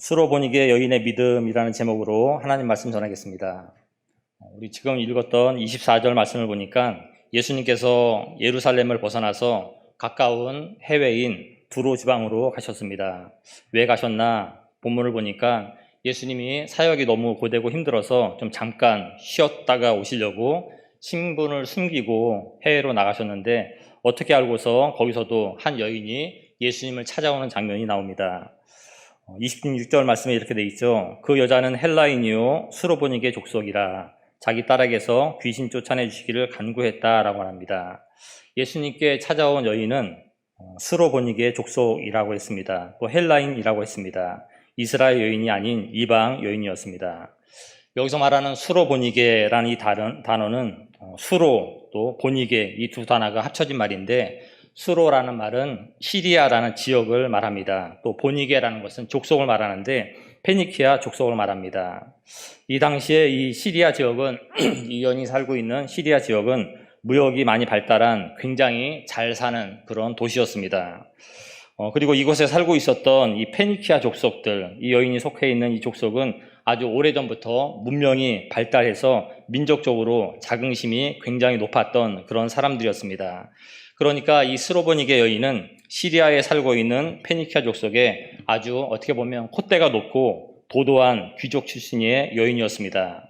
수로보니게 여인의 믿음이라는 제목으로 하나님 말씀 전하겠습니다. 우리 지금 읽었던 24절 말씀을 보니까 예수님께서 예루살렘을 벗어나서 가까운 해외인 두로 지방으로 가셨습니다. 왜 가셨나? 본문을 보니까 예수님이 사역이 너무 고되고 힘들어서 좀 잠깐 쉬었다가 오시려고 신분을 숨기고 해외로 나가셨는데, 어떻게 알고서 거기서도 한 여인이 예수님을 찾아오는 장면이 나옵니다. 26절 말씀에 이렇게 돼 있죠. 그 여자는 헬라인이요 수로보니게 족속이라 자기 딸에게서 귀신 쫓아내 주시기를 간구했다라고 합니다. 예수님께 찾아온 여인은 수로보니게 족속이라고 했습니다. 또 헬라인이라고 했습니다. 이스라엘 여인이 아닌 이방 여인이었습니다. 여기서 말하는 수로보니게라는 이 단어는 수로 또 보니게 이 두 단어가 합쳐진 말인데, 수로라는 말은 시리아라는 지역을 말합니다. 또 보니게라는 것은 족속을 말하는데 페니키아 족속을 말합니다. 이 당시에 이 시리아 지역은 이 여인이 살고 있는 시리아 지역은 무역이 많이 발달한 굉장히 잘 사는 그런 도시였습니다. 그리고 이곳에 살고 있었던 이 페니키아 족속들, 이 여인이 속해 있는 이 족속은 아주 오래전부터 문명이 발달해서 민족적으로 자긍심이 굉장히 높았던 그런 사람들이었습니다. 그러니까 이 스로보니게 여인은 시리아에 살고 있는 페니키아 족속에 아주 어떻게 보면 콧대가 높고 도도한 귀족 출신의 여인이었습니다.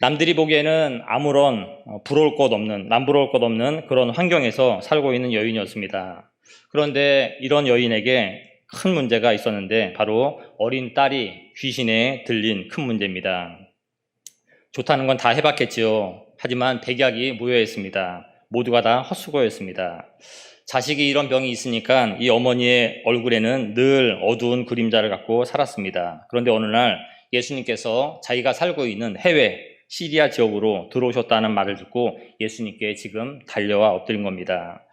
남들이 보기에는 아무런 부러울 것 없는 그런 환경에서 살고 있는 여인이었습니다. 그런데 이런 여인에게 큰 문제가 있었는데 바로 어린 딸이 귀신에 들린 큰 문제입니다. 좋다는 건 다 해봤겠지요. 하지만 백약이 무효했습니다. 모두가 다 헛수고였습니다. 자식이 이런 병이 있으니까 이 어머니의 얼굴에는 늘 어두운 그림자를 갖고 살았습니다. 그런데 어느 날 예수님께서 자기가 살고 있는 해외 시리아 지역으로 들어오셨다는 말을 듣고 예수님께 지금 달려와 엎드린 겁니다.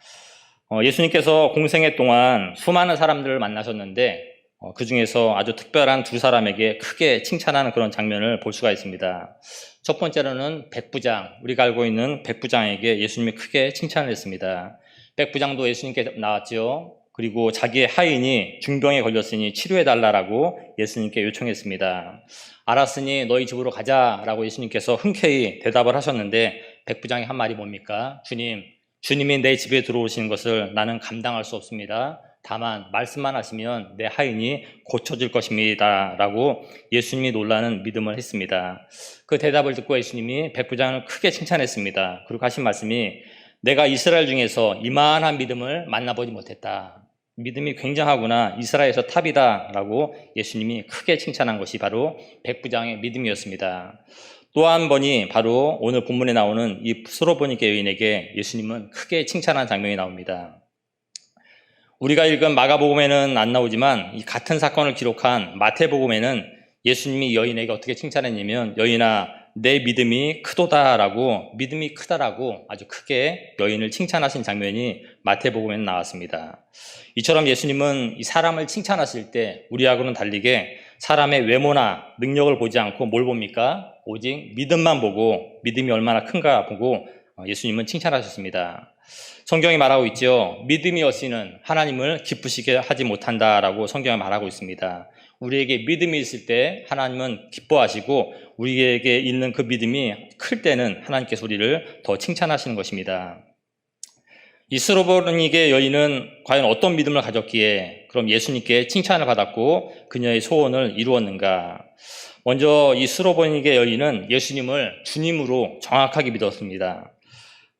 예수님께서 공생애 동안 수많은 사람들을 만나셨는데 그 중에서 아주 특별한 두 사람에게 크게 칭찬하는 그런 장면을 볼 수가 있습니다. 첫 번째로는 백부장, 우리가 알고 있는 백부장에게 예수님이 크게 칭찬을 했습니다. 백부장도 예수님께 나왔죠. 그리고 자기의 하인이 중병에 걸렸으니 치료해달라고 예수님께 요청했습니다. 알았으니 너희 집으로 가자라고 예수님께서 흔쾌히 대답을 하셨는데, 백부장이 한 말이 뭡니까? 주님이 내 집에 들어오시는 것을 나는 감당할 수 없습니다. 다만 말씀만 하시면 내 하인이 고쳐질 것입니다 라고 예수님이 놀라는 믿음을 했습니다. 그 대답을 듣고 예수님이 백부장을 크게 칭찬했습니다. 그리고 하신 말씀이, 내가 이스라엘 중에서 이만한 믿음을 만나보지 못했다. 믿음이 굉장하구나. 이스라엘에서 탑이다 라고 예수님이 크게 칭찬한 것이 바로 백부장의 믿음이었습니다. 또 한 번이 바로 오늘 본문에 나오는 이 수로보니게 여인에게 예수님은 크게 칭찬한 장면이 나옵니다. 우리가 읽은 마가복음에는 안 나오지만 이 같은 사건을 기록한 마태복음에는 예수님이 여인에게 어떻게 칭찬했냐면, 여인아 내 믿음이 크도다라고, 믿음이 크다라고 아주 크게 여인을 칭찬하신 장면이 마태복음에는 나왔습니다. 이처럼 예수님은 이 사람을 칭찬하실 때 우리하고는 달리게 사람의 외모나 능력을 보지 않고 뭘 봅니까? 오직 믿음만 보고, 믿음이 얼마나 큰가 보고 예수님은 칭찬하셨습니다. 성경이 말하고 있죠. 믿음이 없이는 하나님을 기쁘시게 하지 못한다라고 성경이 말하고 있습니다. 우리에게 믿음이 있을 때 하나님은 기뻐하시고, 우리에게 있는 그 믿음이 클 때는 하나님께서 우리를 더 칭찬하시는 것입니다. 이 스로보니게 여인은 과연 어떤 믿음을 가졌기에 그럼 예수님께 칭찬을 받았고 그녀의 소원을 이루었는가? 먼저 이 스로보니게 여인은 예수님을 주님으로 정확하게 믿었습니다.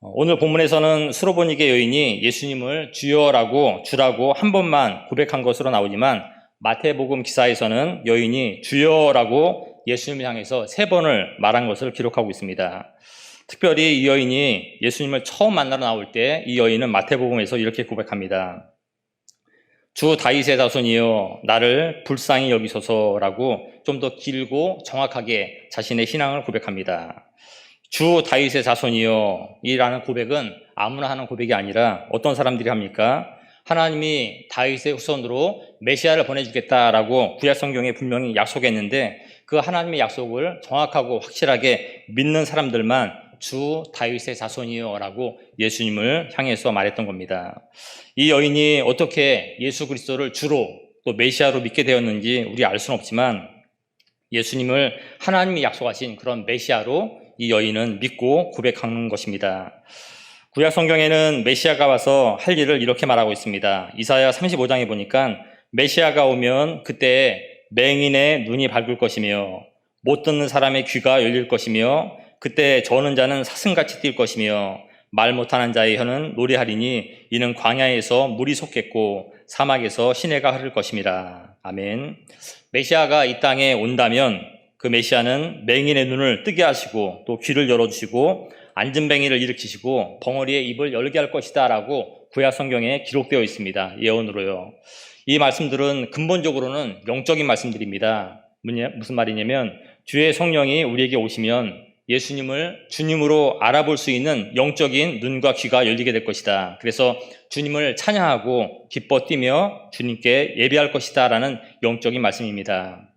오늘 본문에서는 스로보니게 여인이 예수님을 주여라고, 주라고 한 번만 고백한 것으로 나오지만 마태복음 기사에서는 여인이 주여라고 예수님을 향해서 3번을 말한 것을 기록하고 있습니다. 특별히 이 여인이 예수님을 처음 만나러 나올 때 이 여인은 마태복음에서 이렇게 고백합니다. 주 다윗의 자손이여 나를 불쌍히 여기소서라고 좀 더 길고 정확하게 자신의 신앙을 고백합니다. 주 다윗의 자손이여 이라는 고백은 아무나 하는 고백이 아니라 어떤 사람들이 합니까? 하나님이 다윗의 후손으로 메시아를 보내주겠다라고 구약 성경에 분명히 약속했는데, 그 하나님의 약속을 정확하고 확실하게 믿는 사람들만 주 다윗의 자손이여 라고 예수님을 향해서 말했던 겁니다. 이 여인이 어떻게 예수 그리스도를 주로, 또 메시아로 믿게 되었는지 우리 알 수는 없지만 예수님을 하나님이 약속하신 그런 메시아로 이 여인은 믿고 고백하는 것입니다. 구약 성경에는 메시아가 와서 할 일을 이렇게 말하고 있습니다. 이사야 35장에 보니까 메시아가 오면 그때 맹인의 눈이 밝을 것이며 못 듣는 사람의 귀가 열릴 것이며 그때 저는 자는 사슴같이 뛸 것이며 말 못하는 자의 혀는 노래하리니 이는 광야에서 물이 솟겠고 사막에서 시내가 흐를 것임이라. 아멘. 메시아가 이 땅에 온다면 그 메시아는 맹인의 눈을 뜨게 하시고 또 귀를 열어주시고 앉은 뱅이를 일으키시고 벙어리의 입을 열게 할 것이다 라고 구약 성경에 기록되어 있습니다. 예언으로요. 이 말씀들은 근본적으로는 영적인 말씀들입니다. 무슨 말이냐면 주의 성령이 우리에게 오시면 예수님을 주님으로 알아볼 수 있는 영적인 눈과 귀가 열리게 될 것이다. 그래서 주님을 찬양하고 기뻐 뛰며 주님께 예배할 것이다 라는 영적인 말씀입니다.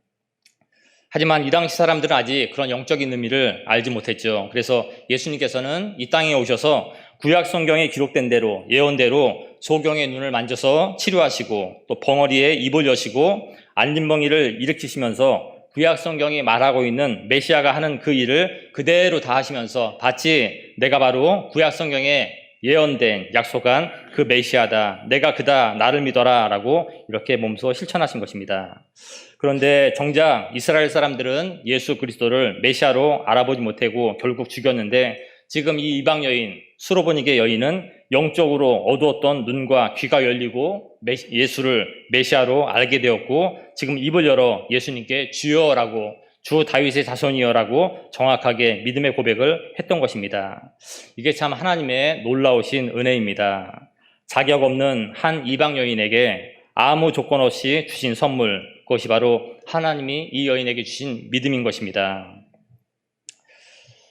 하지만 이 당시 사람들은 아직 그런 영적인 의미를 알지 못했죠. 그래서 예수님께서는 이 땅에 오셔서 구약 성경에 기록된 대로 예언대로 소경의 눈을 만져서 치료하시고 또 벙어리에 입을 여시고 앉은 벙이를 일으키시면서 구약 성경이 말하고 있는 메시아가 하는 그 일을 그대로 다 하시면서 마치 내가 바로 구약 성경에 예언된 약속한 그 메시아다. 내가 그다. 나를 믿어라. 라고 이렇게 몸소 실천하신 것입니다. 그런데 정작 이스라엘 사람들은 예수 그리스도를 메시아로 알아보지 못하고 결국 죽였는데 지금 이 이방 여인, 수로보니게 여인은 영적으로 어두웠던 눈과 귀가 열리고 예수를 메시아로 알게 되었고 지금 입을 열어 예수님께 주여라고 주 다윗의 자손이여라고 정확하게 믿음의 고백을 했던 것입니다. 이게 참 하나님의 놀라우신 은혜입니다. 자격 없는 한 이방 여인에게 아무 조건 없이 주신 선물, 그것이 바로 하나님이 이 여인에게 주신 믿음인 것입니다.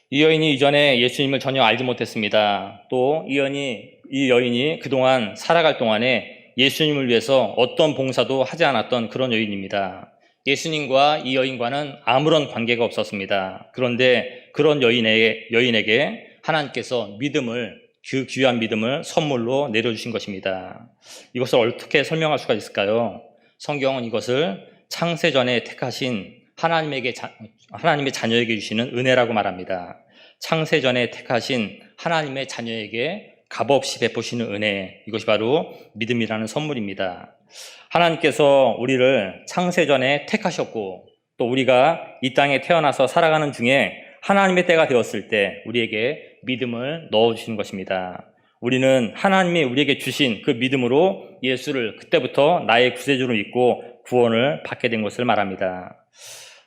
이 여인이 이전에 예수님을 전혀 알지 못했습니다. 또 이 여인이 그동안 살아갈 동안에 예수님을 위해서 어떤 봉사도 하지 않았던 그런 여인입니다. 예수님과 이 여인과는 아무런 관계가 없었습니다. 그런데 그런 여인에게 하나님께서 그 귀한 믿음을 선물로 내려주신 것입니다. 이것을 어떻게 설명할 수가 있을까요? 성경은 이것을 창세전에 택하신 하나님의 자녀에게 주시는 은혜라고 말합니다. 창세전에 택하신 하나님의 자녀에게 값없이 베푸시는 은혜, 이것이 바로 믿음이라는 선물입니다. 하나님께서 우리를 창세전에 택하셨고 또 우리가 이 땅에 태어나서 살아가는 중에 하나님의 때가 되었을 때 우리에게 믿음을 넣어주시는 것입니다. 우리는 하나님이 우리에게 주신 그 믿음으로 예수를 그때부터 나의 구세주로 믿고 구원을 받게 된 것을 말합니다.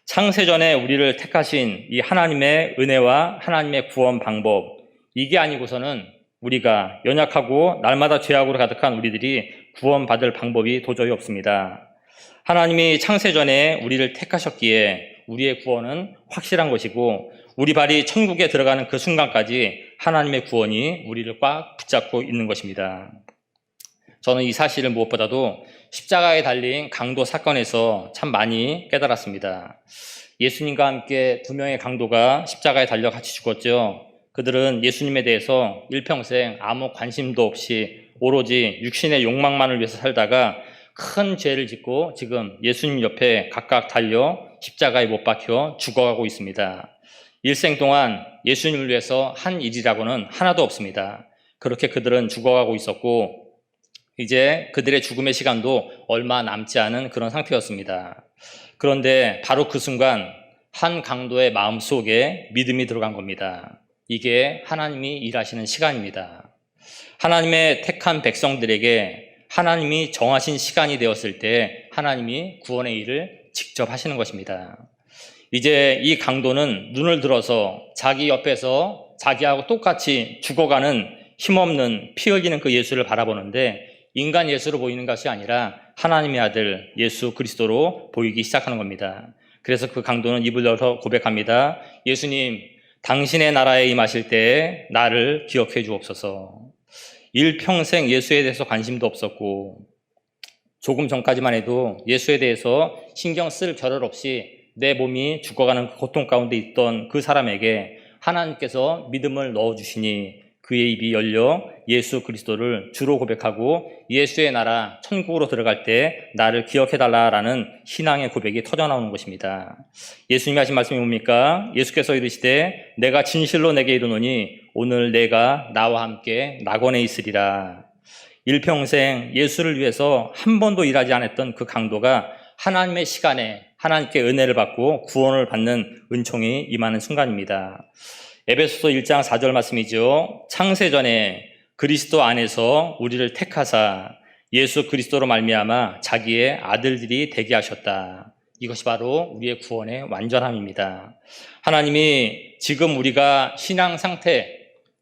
창세전에 우리를 택하신 이 하나님의 은혜와 하나님의 구원 방법, 이게 아니고서는 우리가 연약하고 날마다 죄악으로 가득한 우리들이 구원받을 방법이 도저히 없습니다. 하나님이 창세전에 우리를 택하셨기에 우리의 구원은 확실한 것이고 우리 발이 천국에 들어가는 그 순간까지 하나님의 구원이 우리를 꽉 붙잡고 있는 것입니다. 저는 이 사실을 무엇보다도 십자가에 달린 강도 사건에서 참 많이 깨달았습니다. 예수님과 함께 두 명의 강도가 십자가에 달려 같이 죽었죠. 그들은 예수님에 대해서 일평생 아무 관심도 없이 오로지 육신의 욕망만을 위해서 살다가 큰 죄를 짓고 지금 예수님 옆에 각각 달려 십자가에 못 박혀 죽어가고 있습니다. 일생 동안 예수님을 위해서 한 일이라고는 하나도 없습니다. 그렇게 그들은 죽어가고 있었고 이제 그들의 죽음의 시간도 얼마 남지 않은 그런 상태였습니다. 그런데 바로 그 순간 한 강도의 마음속에 믿음이 들어간 겁니다. 이게 하나님이 일하시는 시간입니다. 하나님의 택한 백성들에게 하나님이 정하신 시간이 되었을 때 하나님이 구원의 일을 직접 하시는 것입니다. 이제 이 강도는 눈을 들어서 자기 옆에서 자기하고 똑같이 죽어가는 힘없는 피 흘리는 그 예수를 바라보는데 인간 예수로 보이는 것이 아니라 하나님의 아들 예수 그리스도로 보이기 시작하는 겁니다. 그래서 그 강도는 입을 열어 고백합니다. 예수님, 당신의 나라에 임하실 때에 나를 기억해 주옵소서. 일평생 예수에 대해서 관심도 없었고 조금 전까지만 해도 예수에 대해서 신경 쓸 겨를 없이 내 몸이 죽어가는 고통 가운데 있던 그 사람에게 하나님께서 믿음을 넣어주시니 그의 입이 열려 예수 그리스도를 주로 고백하고 예수의 나라 천국으로 들어갈 때 나를 기억해달라라는 신앙의 고백이 터져나오는 것입니다. 예수님이 하신 말씀이 뭡니까? 예수께서 이르시되 내가 진실로 내게 이르노니 오늘 내가 나와 함께 낙원에 있으리라. 일평생 예수를 위해서 한 번도 일하지 않았던 그 강도가 하나님의 시간에 하나님께 은혜를 받고 구원을 받는 은총이 임하는 순간입니다. 에베소서 1장 4절 말씀이죠. 창세전에 그리스도 안에서 우리를 택하사 예수 그리스도로 말미암아 자기의 아들들이 되게 하셨다. 이것이 바로 우리의 구원의 완전함입니다. 하나님이 지금 우리가 신앙 상태,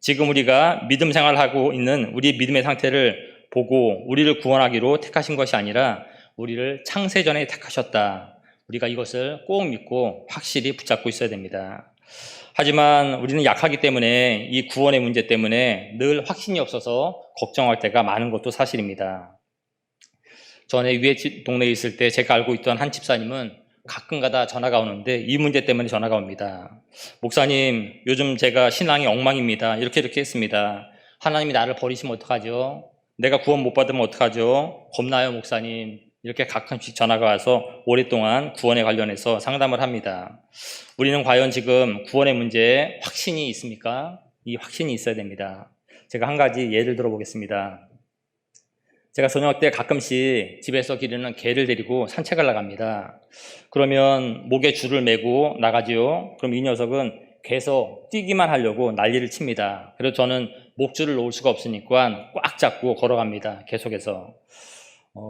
지금 우리가 믿음 생활하고 있는 우리 믿음의 상태를 보고 우리를 구원하기로 택하신 것이 아니라 우리를 창세전에 택하셨다. 우리가 이것을 꼭 믿고 확실히 붙잡고 있어야 됩니다. 하지만 우리는 약하기 때문에 이 구원의 문제 때문에 늘 확신이 없어서 걱정할 때가 많은 것도 사실입니다. 전에 위에 동네에 있을 때 제가 알고 있던 한 집사님은 가끔가다 전화가 오는데 이 문제 때문에 전화가 옵니다. 목사님, 요즘 제가 신앙이 엉망입니다. 이렇게 했습니다. 하나님이 나를 버리시면 어떡하죠? 내가 구원 못 받으면 어떡하죠? 겁나요, 목사님. 이렇게 가끔씩 전화가 와서 오랫동안 구원에 관련해서 상담을 합니다. 우리는 과연 지금 구원의 문제에 확신이 있습니까? 이 확신이 있어야 됩니다. 제가 한 가지 예를 들어보겠습니다. 제가 저녁 때 가끔씩 집에서 기르는 개를 데리고 산책을 나갑니다. 그러면 목에 줄을 매고 나가지요. 그럼 이 녀석은 계속 뛰기만 하려고 난리를 칩니다. 그래서 저는 목줄을 놓을 수가 없으니까 꽉 잡고 걸어갑니다. 계속해서.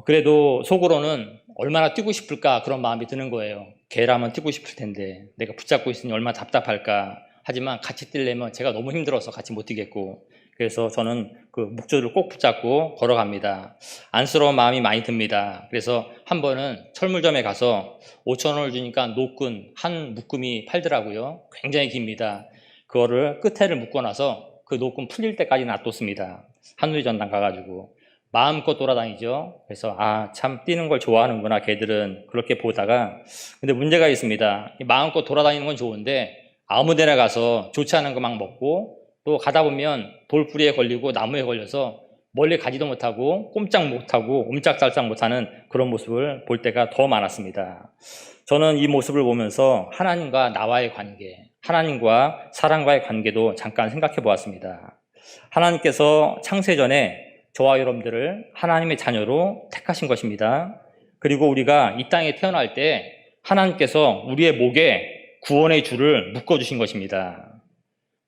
그래도 속으로는 얼마나 뛰고 싶을까 그런 마음이 드는 거예요. 개라면 뛰고 싶을 텐데 내가 붙잡고 있으니 얼마나 답답할까. 하지만 같이 뛰려면 제가 너무 힘들어서 같이 못 뛰겠고, 그래서 저는 그 목줄을 꼭 붙잡고 걸어갑니다. 안쓰러운 마음이 많이 듭니다. 그래서 한 번은 철물점에 가서 5,000원을 주니까 노끈 한 묶음이 팔더라고요. 굉장히 깁니다. 그거를 끝에를 묶고 나서 그 노끈 풀릴 때까지 놔뒀습니다. 한우리전당 가가지고 마음껏 돌아다니죠. 그래서 참 뛰는 걸 좋아하는구나 개들은, 그렇게 보다가, 근데 문제가 있습니다. 마음껏 돌아다니는 건 좋은데 아무 데나 가서 좋지 않은 거 막 먹고, 또 가다 보면 돌뿌리에 걸리고 나무에 걸려서 멀리 가지도 못하고 꼼짝 못하고 옴짝달싹 못하는 그런 모습을 볼 때가 더 많았습니다. 저는 이 모습을 보면서 하나님과 나와의 관계, 하나님과 사람과의 관계도 잠깐 생각해 보았습니다. 하나님께서 창세전에 저와 여러분들을 하나님의 자녀로 택하신 것입니다. 그리고 우리가 이 땅에 태어날 때 하나님께서 우리의 목에 구원의 줄을 묶어주신 것입니다.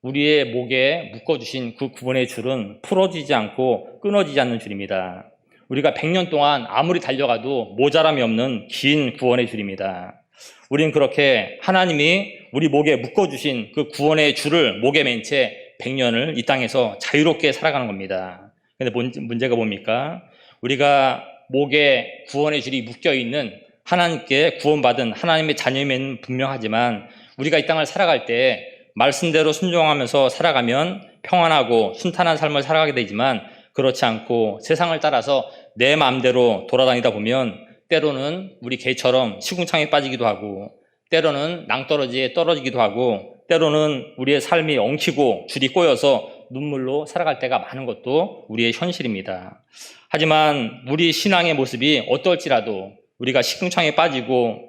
우리의 목에 묶어주신 그 구원의 줄은 풀어지지 않고 끊어지지 않는 줄입니다. 우리가 100년 동안 아무리 달려가도 모자람이 없는 긴 구원의 줄입니다. 우리는 그렇게 하나님이 우리 목에 묶어주신 그 구원의 줄을 목에 맨 채 100년을 이 땅에서 자유롭게 살아가는 겁니다. 근데 문제가 뭡니까? 우리가 목에 구원의 줄이 묶여있는 하나님께 구원받은 하나님의 자녀임은 분명하지만 우리가 이 땅을 살아갈 때 말씀대로 순종하면서 살아가면 평안하고 순탄한 삶을 살아가게 되지만, 그렇지 않고 세상을 따라서 내 마음대로 돌아다니다 보면 때로는 우리 개처럼 시궁창에 빠지기도 하고, 때로는 낭떠러지에 떨어지기도 하고, 때로는 우리의 삶이 엉키고 줄이 꼬여서 눈물로 살아갈 때가 많은 것도 우리의 현실입니다. 하지만 우리 신앙의 모습이 어떨지라도 우리가 시궁창에 빠지고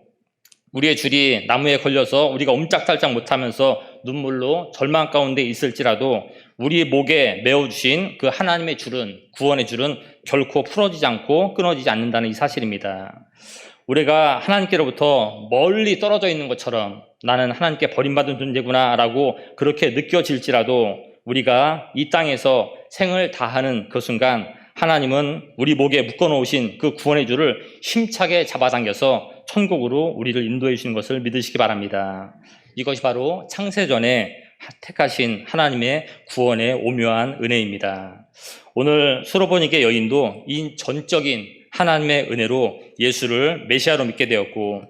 우리의 줄이 나무에 걸려서 우리가 옴짝달짝 못하면서 눈물로 절망 가운데 있을지라도 우리 목에 메어주신 그 하나님의 줄은, 구원의 줄은 결코 풀어지지 않고 끊어지지 않는다는 이 사실입니다. 우리가 하나님께로부터 멀리 떨어져 있는 것처럼 나는 하나님께 버림받은 존재구나 라고 그렇게 느껴질지라도 우리가 이 땅에서 생을 다하는 그 순간 하나님은 우리 목에 묶어놓으신 그 구원의 줄을 힘차게 잡아당겨서 천국으로 우리를 인도해 주시는 것을 믿으시기 바랍니다. 이것이 바로 창세전에 택하신 하나님의 구원의 오묘한 은혜입니다. 오늘 수로보니게 여인도 이 전적인 하나님의 은혜로 예수를 메시아로 믿게 되었고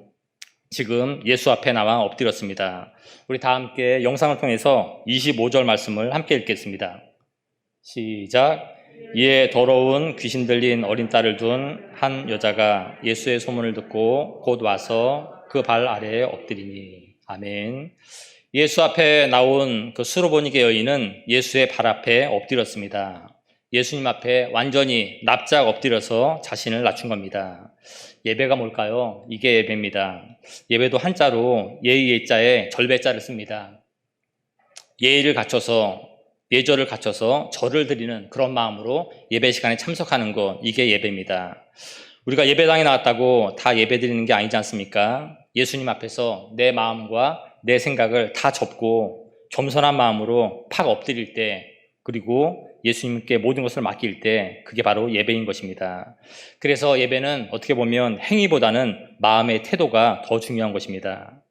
지금 예수 앞에 나와 엎드렸습니다. 우리 다 함께 영상을 통해서 25절 말씀을 함께 읽겠습니다. 시작. 이에 더러운 귀신 들린 어린 딸을 둔 한 여자가 예수의 소문을 듣고 곧 와서 그 발 아래에 엎드리니. 아멘. 예수 앞에 나온 그 수로보니게 여인은 예수의 발 앞에 엎드렸습니다. 예수님 앞에 완전히 납작 엎드려서 자신을 낮춘 겁니다. 예배가 뭘까요? 이게 예배입니다. 예배도 한자로 예의 예자에 절배자를 씁니다. 예의를 갖춰서 예절을 갖춰서 절을 드리는 그런 마음으로 예배 시간에 참석하는 것, 이게 예배입니다. 우리가 예배당에 나왔다고 다 예배 드리는 게 아니지 않습니까? 예수님 앞에서 내 마음과 내 생각을 다 접고 겸손한 마음으로 팍 엎드릴 때, 그리고 예수님께 모든 것을 맡길 때, 그게 바로 예배인 것입니다. 그래서 예배는 어떻게 보면 행위보다는 마음의 태도가 더 중요한 것입니다.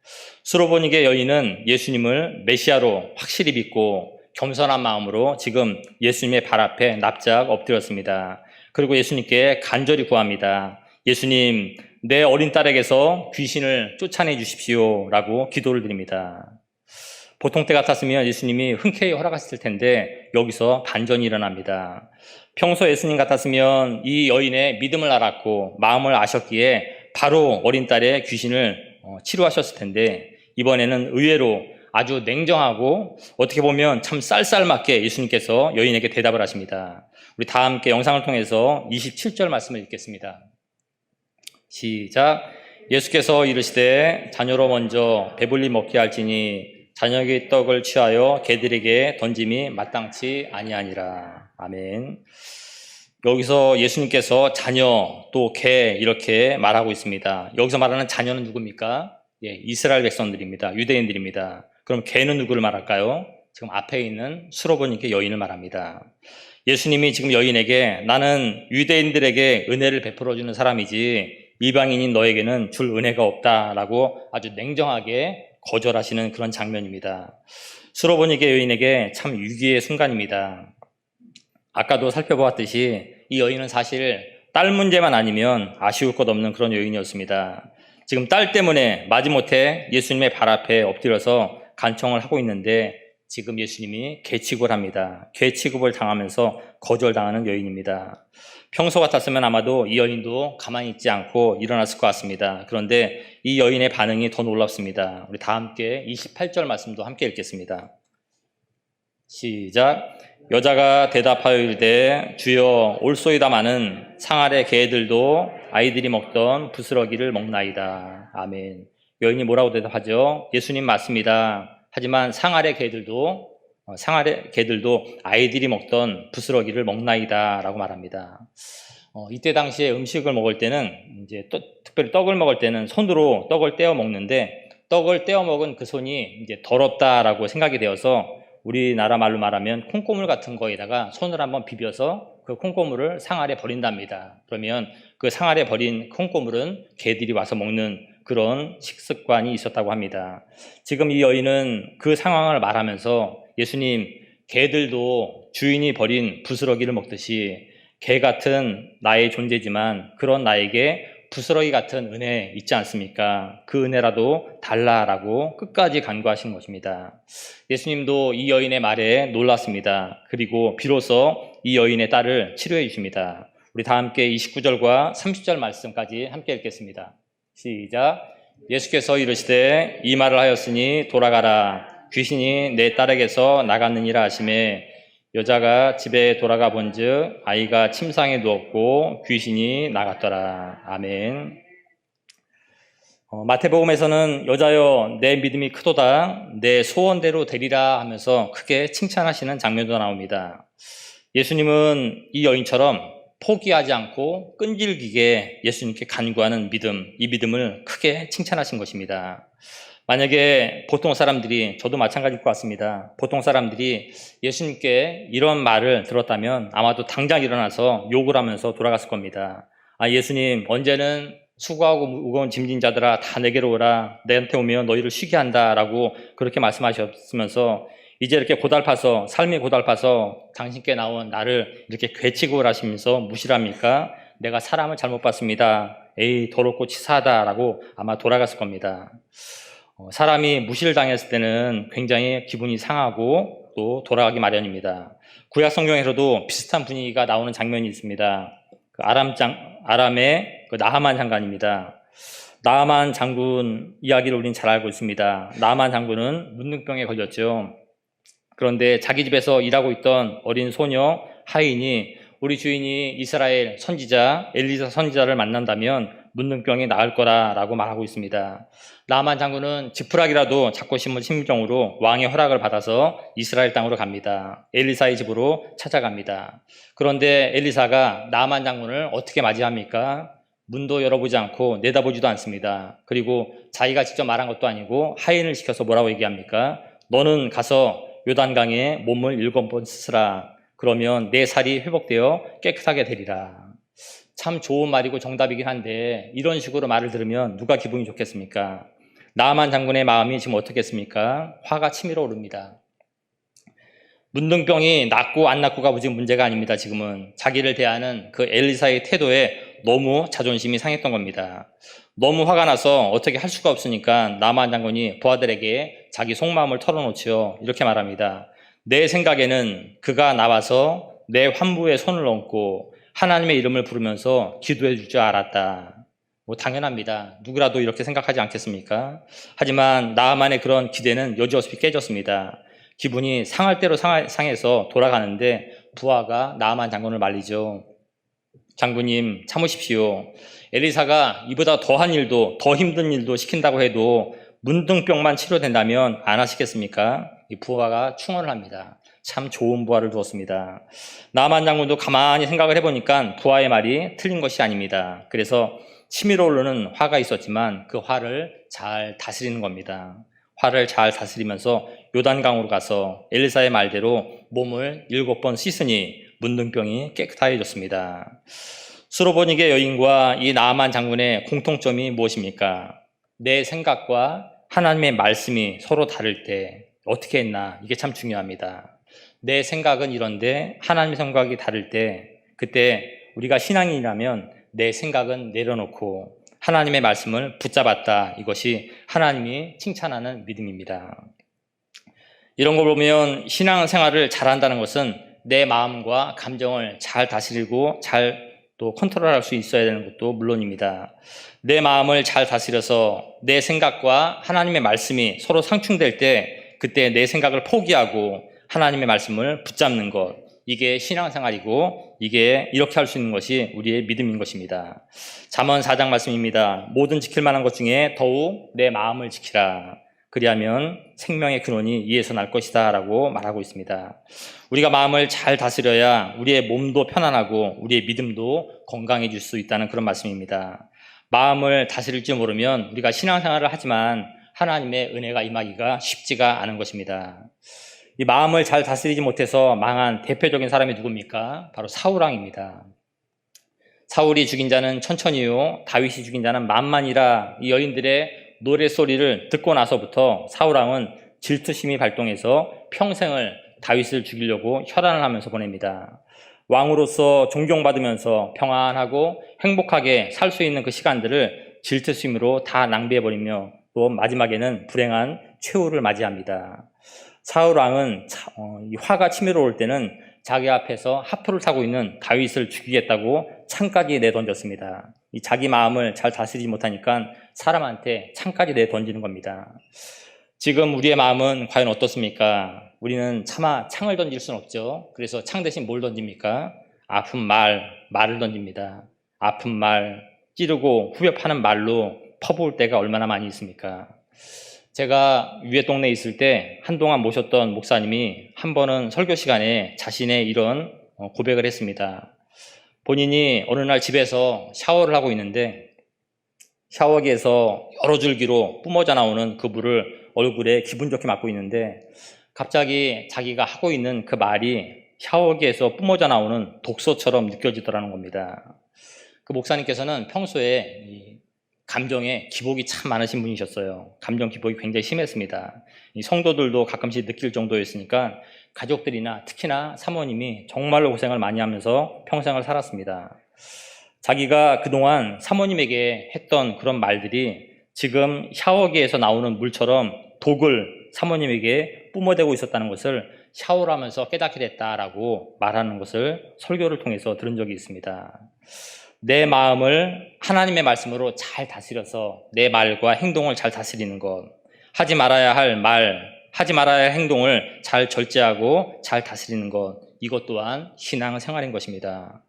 수로보니게 여인은 예수님을 메시아로 확실히 믿고 겸손한 마음으로 지금 예수님의 발 앞에 납작 엎드렸습니다. 그리고 예수님께 간절히 구합니다. 예수님, 내 어린 딸에게서 귀신을 쫓아내 주십시오 라고 기도를 드립니다. 보통 때 같았으면 예수님이 흔쾌히 허락하셨을 텐데 여기서 반전이 일어납니다. 평소 예수님 같았으면 이 여인의 믿음을 알았고 마음을 아셨기에 바로 어린 딸의 귀신을 치료하셨을 텐데, 이번에는 의외로 아주 냉정하고 어떻게 보면 참 쌀쌀맞게 예수님께서 여인에게 대답을 하십니다. 우리 다 함께 영상을 통해서 27절 말씀을 읽겠습니다. 시작. 예수께서 이르시되 자녀로 먼저 배불리 먹게 할지니 자녀의 떡을 취하여 개들에게 던짐이 마땅치 아니하니라. 아멘. 여기서 예수님께서 자녀 또 개 이렇게 말하고 있습니다. 여기서 말하는 자녀는 누굽니까? 이스라엘 백성들입니다. 유대인들입니다. 그럼 개는 누구를 말할까요? 지금 앞에 있는 수로보니게 여인을 말합니다. 예수님이 지금 여인에게 나는 유대인들에게 은혜를 베풀어주는 사람이지 이방인인 너에게는 줄 은혜가 없다라고 아주 냉정하게 거절하시는 그런 장면입니다. 수로보니게 여인에게 참 위기의 순간입니다. 아까도 살펴보았듯이 이 여인은 사실 딸 문제만 아니면 아쉬울 것 없는 그런 여인이었습니다. 지금 딸 때문에 마지못해 예수님의 발 앞에 엎드려서 간청을 하고 있는데 지금 예수님이 개취급을 합니다. 개취급을 당하면서 거절당하는 여인입니다. 평소 같았으면 아마도 이 여인도 가만히 있지 않고 일어났을 것 같습니다. 그런데 이 여인의 반응이 더 놀랍습니다. 우리 다 함께 28절 말씀도 함께 읽겠습니다. 시작. 여자가 대답하여 이르되 주여 올소이다마는 상아래 개들도 아이들이 먹던 부스러기를 먹나이다. 아멘. 여인이 뭐라고 대답하죠? 예수님 맞습니다. 하지만 상아래 개들도 아이들이 먹던 부스러기를 먹나이다 라고 말합니다. 이때 당시에 음식을 먹을 때는 이제 특별히 떡을 먹을 때는 손으로 떡을 떼어 먹는데, 떡을 떼어 먹은 그 손이 이제 더럽다라고 생각이 되어서 우리나라 말로 말하면 콩고물 같은 거에다가 손을 한번 비벼서 그 콩고물을 상아래 버린답니다. 그러면 그 상아래 버린 콩고물은 개들이 와서 먹는 그런 식습관이 있었다고 합니다. 지금 이 여인은 그 상황을 말하면서 예수님, 개들도 주인이 버린 부스러기를 먹듯이 개 같은 나의 존재지만 그런 나에게 부스러기 같은 은혜 있지 않습니까? 그 은혜라도 달라라고 끝까지 간구하신 것입니다. 예수님도 이 여인의 말에 놀랐습니다. 그리고 비로소 이 여인의 딸을 치료해 주십니다. 우리 다 함께 29절과 30절 말씀까지 함께 읽겠습니다. 시작. 예수께서 이르시되 이 말을 하였으니 돌아가라. 귀신이 내 딸에게서 나갔느니라 하시매 여자가 집에 돌아가 본즉 아이가 침상에 누웠고 귀신이 나갔더라. 아멘. 마태복음에서는 여자여 내 믿음이 크도다 내 소원대로 되리라 하면서 크게 칭찬하시는 장면도 나옵니다. 예수님은 이 여인처럼 포기하지 않고 끈질기게 예수님께 간구하는 믿음, 이 믿음을 크게 칭찬하신 것입니다. 만약에 보통 사람들이, 저도 마찬가지일 것 같습니다. 보통 사람들이 예수님께 이런 말을 들었다면 아마도 당장 일어나서 욕을 하면서 돌아갔을 겁니다. 예수님, 언제는 수고하고 무거운 짐진 자들아 다 내게로 오라. 내한테 오면 너희를 쉬게 한다 라고 그렇게 말씀하셨으면서 이제 이렇게 고달파서, 삶이 고달파서 당신께 나온 나를 이렇게 괴치급을 하시면서 무시합니까? 내가 사람을 잘못 봤습니다. 에이, 더럽고 치사하다 라고 아마 돌아갔을 겁니다. 사람이 무시를 당했을 때는 굉장히 기분이 상하고 또 돌아가기 마련입니다. 구약 성경에서도 비슷한 분위기가 나오는 장면이 있습니다. 아람의 나하만 장관입니다. 나아만 장군 이야기를 우린 잘 알고 있습니다. 나아만 장군은 문둥병에 걸렸죠. 그런데 자기 집에서 일하고 있던 어린 소녀 하인이 우리 주인이 이스라엘 선지자 엘리사 선지자를 만난다면 문둥병이 나을 거라라고 말하고 있습니다. 나아만 장군은 지푸라기라도 잡고 싶은 심정으로 왕의 허락을 받아서 이스라엘 땅으로 갑니다. 엘리사의 집으로 찾아갑니다. 그런데 엘리사가 나아만 장군을 어떻게 맞이합니까? 문도 열어보지 않고 내다보지도 않습니다. 그리고 자기가 직접 말한 것도 아니고 하인을 시켜서 뭐라고 얘기합니까? 너는 가서 요단강에 몸을 7번 씻으라. 그러면 내 살이 회복되어 깨끗하게 되리라. 참 좋은 말이고 정답이긴 한데 이런 식으로 말을 들으면 누가 기분이 좋겠습니까? 나아만 장군의 마음이 지금 어떻겠습니까? 화가 치밀어 오릅니다. 문둥병이 낫고 안 낫고가 지금 문제가 아닙니다. 지금은 자기를 대하는 그 엘리사의 태도에 너무 자존심이 상했던 겁니다. 너무 화가 나서 어떻게 할 수가 없으니까 나아만 장군이 부하들에게 자기 속마음을 털어놓지요. 이렇게 말합니다. 내 생각에는 그가 나와서 내 환부에 손을 얹고 하나님의 이름을 부르면서 기도해 줄 줄 알았다. 뭐 당연합니다. 누구라도 이렇게 생각하지 않겠습니까? 하지만 나아만의 그런 기대는 여지없이 깨졌습니다. 기분이 상할 대로 상해서 돌아가는데 부하가 나아만 장군을 말리죠. 장군님 참으십시오. 엘리사가 이보다 더한 일도 더 힘든 일도 시킨다고 해도 문둥병만 치료된다면 안 하시겠습니까? 이 부하가 충언을 합니다. 참 좋은 부하를 두었습니다. 나아만 장군도 가만히 생각을 해보니까 부하의 말이 틀린 것이 아닙니다. 그래서 치밀어 오르는 화가 있었지만 그 화를 잘 다스리는 겁니다. 화를 잘 다스리면서 요단강으로 가서 엘리사의 말대로 몸을 7번 씻으니 문둥병이 깨끗해졌습니다. 수로보니게 여인과 이 나아만 장군의 공통점이 무엇입니까? 내 생각과 하나님의 말씀이 서로 다를 때 어떻게 했나? 이게 참 중요합니다. 내 생각은 이런데 하나님의 생각이 다를 때 그때 우리가 신앙인이라면 내 생각은 내려놓고 하나님의 말씀을 붙잡았다. 이것이 하나님이 칭찬하는 믿음입니다. 이런 걸 보면 신앙생활을 잘한다는 것은 내 마음과 감정을 잘 다스리고 잘 또 컨트롤할 수 있어야 되는 것도 물론입니다. 내 마음을 잘 다스려서 내 생각과 하나님의 말씀이 서로 상충될 때 그때 내 생각을 포기하고 하나님의 말씀을 붙잡는 것, 이게 신앙생활이고 이게 이렇게 할 수 있는 것이 우리의 믿음인 것입니다. 잠언 4장 말씀입니다. 모든 지킬 만한 것 중에 더욱 내 마음을 지키라. 그리하면 생명의 근원이 이에서 날 것이다 라고 말하고 있습니다. 우리가 마음을 잘 다스려야 우리의 몸도 편안하고 우리의 믿음도 건강해질 수 있다는 그런 말씀입니다. 마음을 다스릴 줄 모르면 우리가 신앙생활을 하지만 하나님의 은혜가 임하기가 쉽지가 않은 것입니다. 이 마음을 잘 다스리지 못해서 망한 대표적인 사람이 누굽니까? 바로 사울왕입니다. 사울이 죽인 자는 천천히요, 다윗이 죽인 자는 만만이라. 이 여인들의 노래소리를 듣고 나서부터 사울왕은 질투심이 발동해서 평생을 다윗을 죽이려고 혈안을 하면서 보냅니다. 왕으로서 존경받으면서 평안하고 행복하게 살 수 있는 그 시간들을 질투심으로 다 낭비해버리며 또 마지막에는 불행한 최후를 맞이합니다. 사울왕은 이 화가 치밀어 올 때는 자기 앞에서 하프를 타고 있는 다윗을 죽이겠다고 창까지 내던졌습니다. 이 자기 마음을 잘 다스리지 못하니까 사람한테 창까지 내던지는 겁니다. 지금 우리의 마음은 과연 어떻습니까? 우리는 차마 창을 던질 수는 없죠. 그래서 창 대신 뭘 던집니까? 아픈 말을 던집니다. 아픈 말, 찌르고 후벼파는 말로 퍼부을 때가 얼마나 많이 있습니까? 제가 위에 동네에 있을 때 한동안 모셨던 목사님이 한 번은 설교 시간에 자신의 이런 고백을 했습니다. 본인이 어느 날 집에서 샤워를 하고 있는데 샤워기에서 여러 줄기로 뿜어져 나오는 그 물을 얼굴에 기분 좋게 맞고 있는데 갑자기 자기가 하고 있는 그 말이 샤워기에서 뿜어져 나오는 독소처럼 느껴지더라는 겁니다. 그 목사님께서는 평소에 이 감정에 기복이 참 많으신 분이셨어요. 감정 기복이 굉장히 심했습니다. 이 성도들도 가끔씩 느낄 정도였으니까 가족들이나 특히나 사모님이 정말로 고생을 많이 하면서 평생을 살았습니다. 자기가 그동안 사모님에게 했던 그런 말들이 지금 샤워기에서 나오는 물처럼 독을 사모님에게 뿜어대고 있었다는 것을 샤워를 하면서 깨닫게 됐다라고 말하는 것을 설교를 통해서 들은 적이 있습니다. 내 마음을 하나님의 말씀으로 잘 다스려서 내 말과 행동을 잘 다스리는 것, 하지 말아야 할 말, 하지 말아야 할 행동을 잘 절제하고 잘 다스리는 것, 이것 또한 신앙생활인 것입니다.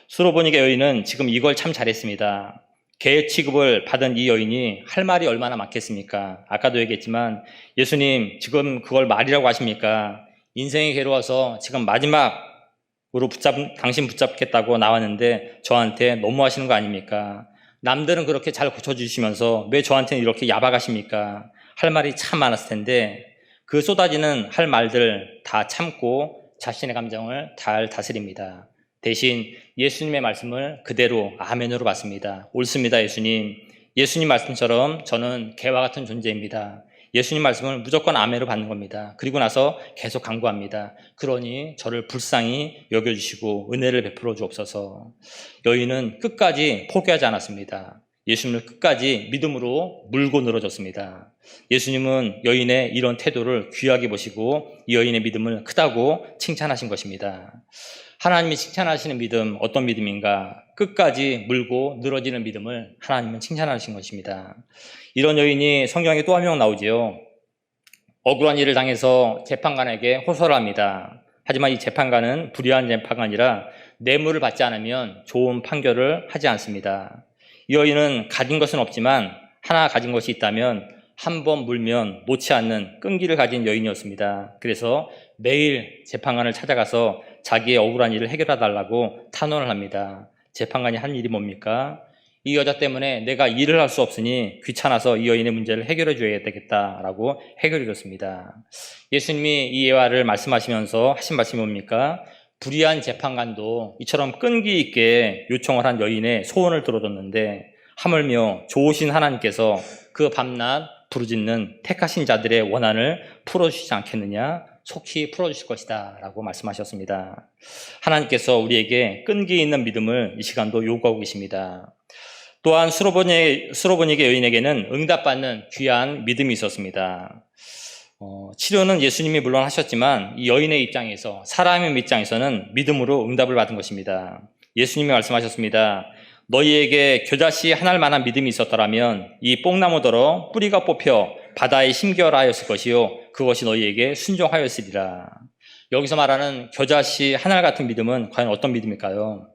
수로보니게 여인은 지금 이걸 참 잘했습니다. 개 취급을 받은 이 여인이 할 말이 얼마나 많겠습니까? 아까도 얘기했지만 예수님 지금 그걸 말이라고 하십니까? 인생이 괴로워서 지금 마지막으로 당신 붙잡겠다고 나왔는데 저한테 너무하시는 거 아닙니까? 남들은 그렇게 잘 고쳐주시면서 왜 저한테는 이렇게 야박하십니까? 할 말이 참 많았을 텐데 그 쏟아지는 할 말들 다 참고 자신의 감정을 잘 다스립니다. 대신 예수님의 말씀을 그대로 아멘으로 받습니다. 옳습니다, 예수님. 예수님 말씀처럼 저는 개와 같은 존재입니다. 예수님 말씀을 무조건 아멘으로 받는 겁니다. 그리고 나서 계속 간구합니다. 그러니 저를 불쌍히 여겨주시고 은혜를 베풀어 주옵소서. 여인은 끝까지 포기하지 않았습니다. 예수님을 끝까지 믿음으로 물고 늘어졌습니다. 예수님은 여인의 이런 태도를 귀하게 보시고 이 여인의 믿음을 크다고 칭찬하신 것입니다. 하나님이 칭찬하시는 믿음, 어떤 믿음인가? 끝까지 물고 늘어지는 믿음을 하나님은 칭찬하신 것입니다. 이런 여인이 성경에 또 한 명 나오지요. 억울한 일을 당해서 재판관에게 호소를 합니다. 하지만 이 재판관은 불의한 재판관이라 뇌물을 받지 않으면 좋은 판결을 하지 않습니다. 이 여인은 가진 것은 없지만 하나 가진 것이 있다면 한 번 물면 놓지 않는 끈기를 가진 여인이었습니다. 그래서 매일 재판관을 찾아가서 자기의 억울한 일을 해결해 달라고 탄원을 합니다. 재판관이 한 일이 뭡니까? 이 여자 때문에 내가 일을 할 수 없으니 귀찮아서 이 여인의 문제를 해결해 줘야 되겠다라고 해결해 줬습니다. 예수님이 이 예화를 말씀하시면서 하신 말씀이 뭡니까? 불의한 재판관도 이처럼 끈기 있게 요청을 한 여인의 소원을 들어줬는데 하물며 좋으신 하나님께서 그 밤낮 부르짖는 택하신 자들의 원한을 풀어주시지 않겠느냐? 속히 풀어주실 것이다 라고 말씀하셨습니다. 하나님께서 우리에게 끈기 있는 믿음을 이 시간도 요구하고 계십니다. 또한 수로보니게 여인에게는 응답받는 귀한 믿음이 있었습니다. 치료는 예수님이 물론 하셨지만 이 여인의 입장에서, 사람의 입장에서는 믿음으로 응답을 받은 것입니다. 예수님이 말씀하셨습니다. 너희에게 겨자씨 하나일 만한 믿음이 있었더라면 이 뽕나무더러 뿌리가 뽑혀 바다에 심겨라 하였을 것이요 그것이 너희에게 순종하였으리라. 여기서 말하는 겨자씨 하나 같은 믿음은 과연 어떤 믿음일까요?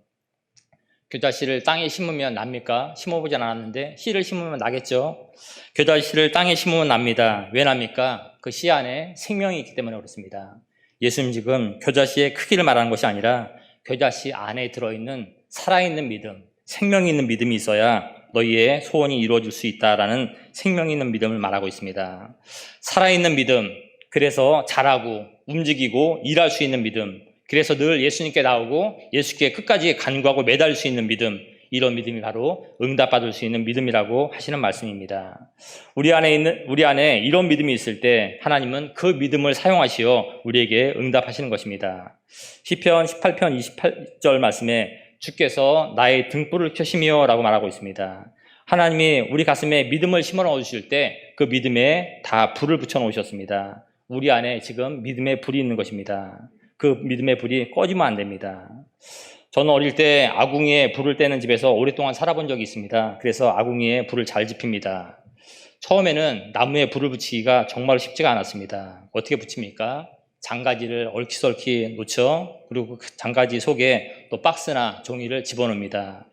겨자씨를 땅에 심으면 납니까? 심어보진 않았는데 씨를 심으면 나겠죠? 겨자씨를 땅에 심으면 납니다. 왜 납니까? 그 씨 안에 생명이 있기 때문에 그렇습니다. 예수님 지금 겨자씨의 크기를 말하는 것이 아니라 겨자씨 안에 들어있는 살아있는 믿음, 생명이 있는 믿음이 있어야 너희의 소원이 이루어질 수 있다라는 생명이 있는 믿음을 말하고 있습니다. 살아있는 믿음, 그래서 잘하고 움직이고 일할 수 있는 믿음, 그래서 늘 예수님께 나오고 예수께 끝까지 간구하고 매달릴 수 있는 믿음, 이런 믿음이 바로 응답받을 수 있는 믿음이라고 하시는 말씀입니다. 우리 안에 이런 믿음이 있을 때 하나님은 그 믿음을 사용하시어 우리에게 응답하시는 것입니다. 시편 18편 28절 말씀에 주께서 나의 등불을 켜시며 라고 말하고 있습니다. 하나님이 우리 가슴에 믿음을 심어 넣어주실 때 그 믿음에 다 불을 붙여 놓으셨습니다. 우리 안에 지금 믿음의 불이 있는 것입니다. 그 믿음의 불이 꺼지면 안 됩니다. 저는 어릴 때 아궁이에 불을 떼는 집에서 오랫동안 살아본 적이 있습니다. 그래서 아궁이에 불을 잘 지핍니다. 처음에는 나무에 불을 붙이기가 정말 쉽지가 않았습니다. 어떻게 붙입니까? 장가지를 얽히설키 놓죠. 그리고 그 장가지 속에 또 박스나 종이를 집어넣습니다.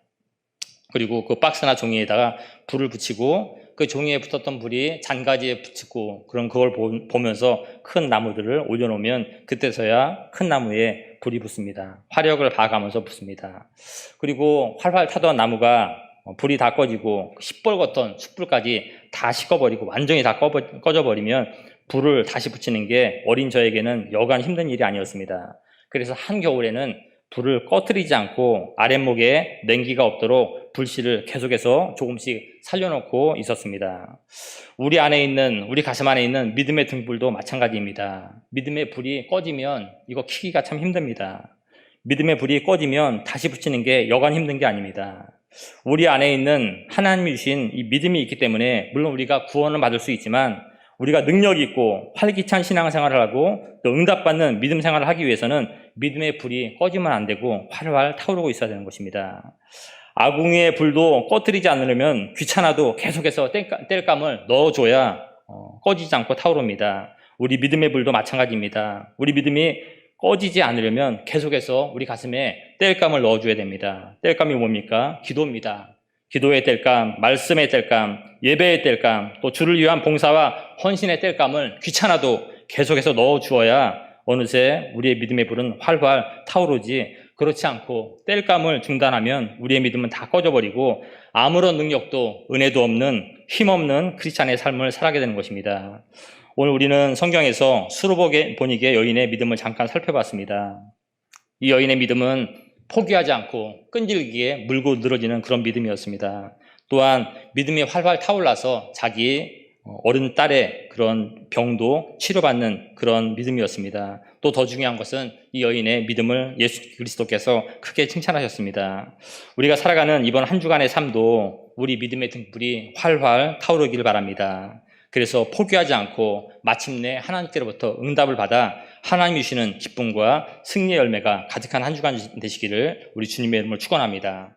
그리고 그 박스나 종이에다가 불을 붙이고 그 종이에 붙었던 불이 잔가지에 붙이고 그런 그걸 보면서 큰 나무들을 올려놓으면 그때서야 큰 나무에 불이 붙습니다. 화력을 봐가면서 붙습니다. 그리고 활활 타던 나무가 불이 다 꺼지고 시뻘겋던 숯불까지 다 식어버리고 완전히 다 꺼져버리면 불을 다시 붙이는 게 어린 저에게는 여간 힘든 일이 아니었습니다. 그래서 한겨울에는 불을 꺼뜨리지 않고 아랫목에 냉기가 없도록 불씨를 계속해서 조금씩 살려놓고 있었습니다. 우리 가슴 안에 있는 믿음의 등불도 마찬가지입니다. 믿음의 불이 꺼지면 이거 켜기가 참 힘듭니다. 믿음의 불이 꺼지면 다시 붙이는 게 여간 힘든 게 아닙니다. 우리 안에 있는 하나님이 주신 이 믿음이 있기 때문에 물론 우리가 구원을 받을 수 있지만 우리가 능력 있고 활기찬 신앙생활을 하고 또 응답받는 믿음 생활을 하기 위해서는 믿음의 불이 꺼지면 안 되고 활활 타오르고 있어야 되는 것입니다. 아궁이의 불도 꺼뜨리지 않으려면 귀찮아도 계속해서 땔감을 넣어줘야 꺼지지 않고 타오릅니다. 우리 믿음의 불도 마찬가지입니다. 우리 믿음이 꺼지지 않으려면 계속해서 우리 가슴에 땔감을 넣어줘야 됩니다. 땔감이 뭡니까? 기도입니다. 기도의 땔감, 말씀의 땔감, 예배의 땔감, 또 주를 위한 봉사와 헌신의 땔감을 귀찮아도 계속해서 넣어주어야 어느새 우리의 믿음의 불은 활활 타오르지, 그렇지 않고 땔감을 중단하면 우리의 믿음은 다 꺼져버리고 아무런 능력도 은혜도 없는 힘없는 크리스찬의 삶을 살아가게 되는 것입니다. 오늘 우리는 성경에서 수르보니게 여인의 믿음을 잠깐 살펴봤습니다. 이 여인의 믿음은 포기하지 않고 끈질기게 물고 늘어지는 그런 믿음이었습니다. 또한 믿음이 활활 타올라서 자기 어린 딸의 그런 병도 치료받는 그런 믿음이었습니다. 또 더 중요한 것은 이 여인의 믿음을 예수 그리스도께서 크게 칭찬하셨습니다. 우리가 살아가는 이번 한 주간의 삶도 우리 믿음의 등불이 활활 타오르기를 바랍니다. 그래서 포기하지 않고 마침내 하나님께로부터 응답을 받아 하나님이 주시는 기쁨과 승리의 열매가 가득한 한 주간 되시기를 우리 주님의 이름으로 축원합니다.